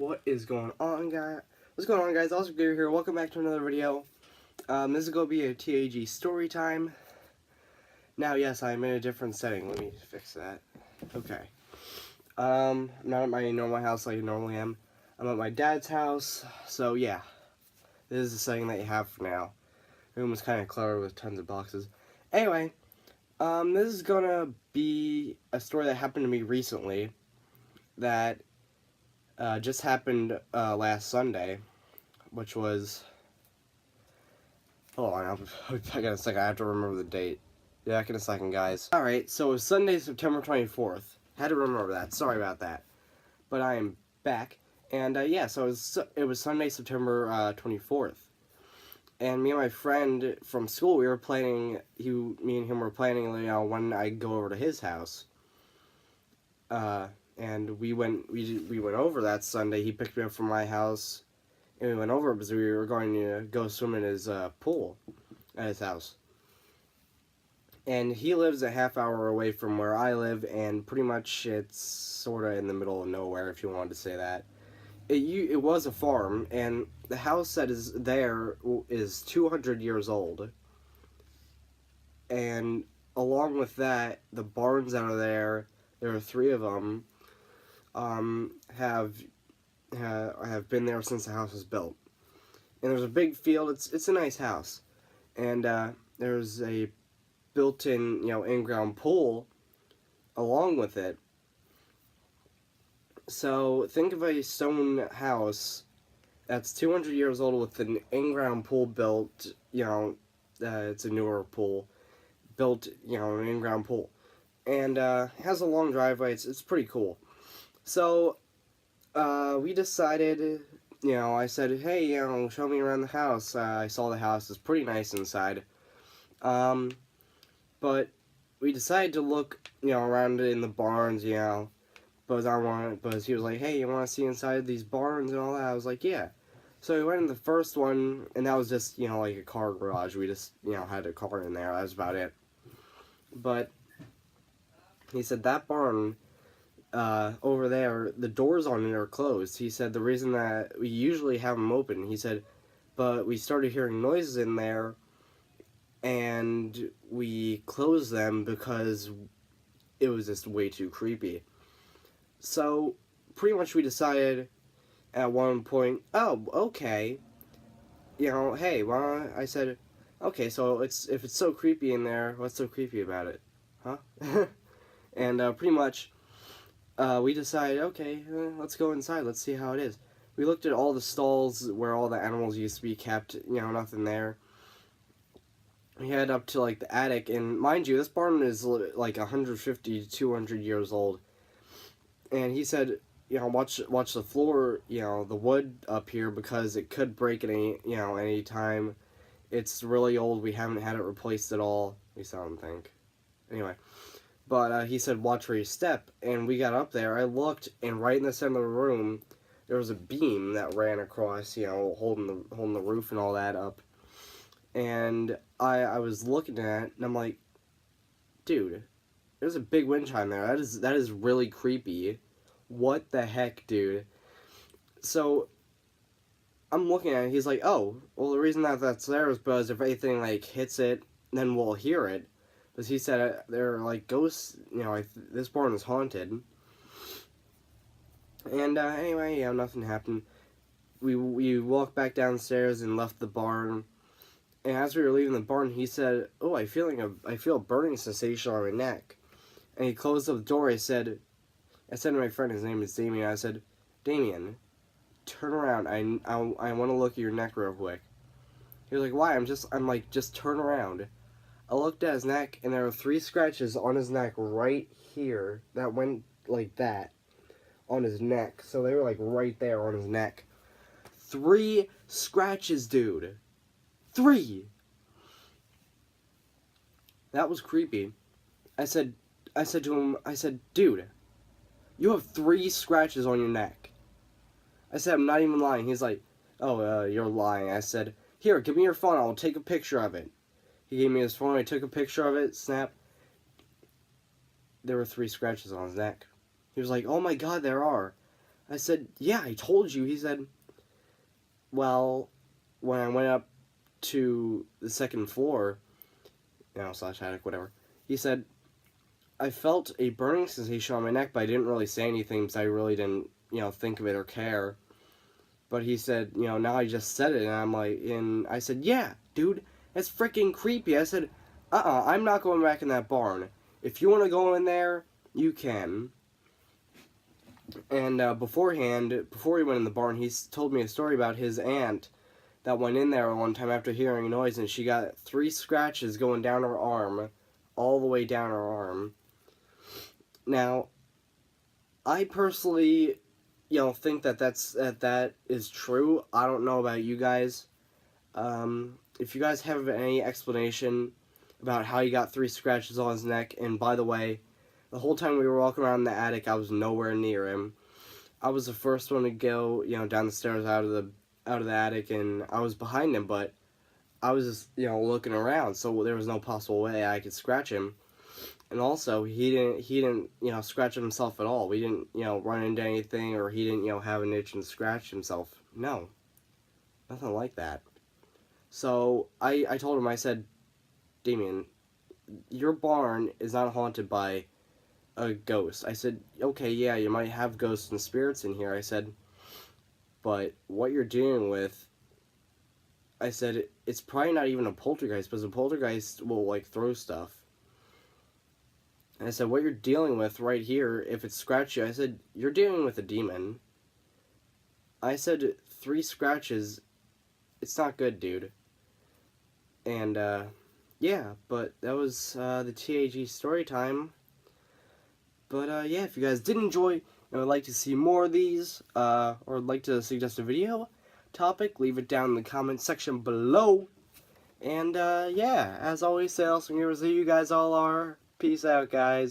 What is going on, guys? What's going on, guys? Oscar here. Welcome back to another video. This is going to be a TAG story time. Now, yes, I'm in a different setting. Let me fix that. Okay. I'm not at my normal house like I normally am. I'm at my dad's house. So, yeah. This is the setting that you have for now. The room is kind of cluttered with tons of boxes. Anyway, this is going to be a story that happened to me recently. That just happened last Sunday, which was, hold on, I got a second, I have to remember the date. Yeah, back in a second, guys. Alright, so it was Sunday, September 24th. Had to remember that, sorry about that. But I am back, and yeah, so it was Sunday, September 24th. And me and my friend from school, we were planning, me and him were planning, you know, when I go over to his house. And we went over that Sunday. He picked me up from my house, and we went over because we were going to go swim in his pool at his house. And he lives a half hour away from where I live, and pretty much it's sort of in the middle of nowhere, if you wanted to say that. It was a farm, and the house that is there is 200 years old. And along with that, the barns that are there are 3 of them, have been there since the house was built. And there's a big field. It's a nice house, and there's a built-in, you know, in-ground pool along with it. So think of a stone house that's 200 years old with an in-ground pool built. You know, it's a newer pool built. You know, an in-ground pool, and has a long driveway. It's pretty cool. So, we decided, you know, I said, hey, you know, show me around the house. I saw the house. It's pretty nice inside. But we decided to look, you know, around in the barns, you know, but he was like, hey, you want to see inside these barns and all that? I was like, yeah. So we went in the first one, and that was just, you know, like a car garage. We just, you know, had a car in there. That was about it. But he said that barn, over there, the doors on it are closed. He said the reason that we usually have them open, he said, but we started hearing noises in there, and we closed them because it was just way too creepy. So, pretty much we decided at one point, oh, okay, you know, hey, well, I said, okay, so if it's so creepy in there, what's so creepy about it? Huh? And pretty much, we decided, okay, let's go inside. Let's see how it is. We looked at all the stalls where all the animals used to be kept. You know, nothing there. We headed up to, like, the attic. And mind you, this barn is, like, 150 to 200 years old. And he said, you know, watch the floor, you know, the wood up here, because it could break at any time. It's really old. We haven't had it replaced at all. At least I don't think. Anyway. But he said, watch where you step. And we got up there. I looked, and right in the center of the room, there was a beam that ran across, you know, holding the roof and all that up. And I was looking at it, and I'm like, dude, there's a big wind chime there. That is really creepy. What the heck, dude? So I'm looking at it. He's like, oh, well, the reason that that's there is because if anything, like, hits it, then we'll hear it. Because he said there are, like, ghosts, you know, this barn is haunted. And, anyway, yeah, nothing happened. We walked back downstairs and left the barn. And as we were leaving the barn, he said, oh, I feel a burning sensation on my neck. And he closed up the door. I said to my friend, his name is Damien, I said, Damien, turn around. I want to look at your neck real quick. He was like, why? I'm like, just turn around. I looked at his neck, and there were 3 scratches on his neck right here that went like that on his neck. So they were like right there on his neck. 3 scratches, dude. 3! That was creepy. I said to him, I said, dude, you have 3 scratches on your neck. I said, I'm not even lying. He's like, oh, you're lying. I said, here, give me your phone. I'll take a picture of it. He gave me his phone. I took a picture of it. Snap. There were 3 scratches on his neck. He was like, oh my god, there are. I said, yeah, I told you. He said, well, when I went up to the second floor, slash attic, whatever, he said, I felt a burning sensation on my neck, but I didn't really say anything because I really didn't, think of it or care. But he said, now I just said it, and I said, yeah, dude, that's freaking creepy. I said, I'm not going back in that barn. If you want to go in there, you can. And before he went in the barn, he told me a story about his aunt that went in there one time after hearing a noise, and she got 3 scratches going down her arm, all the way down her arm. Now, I personally, think that is true. I don't know about you guys. If you guys have any explanation about how he got 3 scratches on his neck, and by the way, the whole time we were walking around the attic, I was nowhere near him. I was the first one to go, down the stairs out of the attic, and I was behind him, but I was just, looking around, so there was no possible way I could scratch him. And also, he didn't, scratch himself at all. We didn't, run into anything, or he didn't, have an itch and scratch himself. No. Nothing like that. So, I told him, I said, Damien, your barn is not haunted by a ghost. I said, okay, yeah, you might have ghosts and spirits in here. I said, but what you're dealing with, I said, it's probably not even a poltergeist, because a poltergeist will, throw stuff. And I said, what you're dealing with right here, if it scratched you, I said, you're dealing with a demon. I said, 3 scratches, it's not good, dude. And, yeah, but that was, the TAG story time. But, yeah, if you guys did enjoy and would like to see more of these, or would like to suggest a video topic, leave it down in the comment section below. And, yeah, as always, say awesome heroes that you guys all are. Peace out, guys.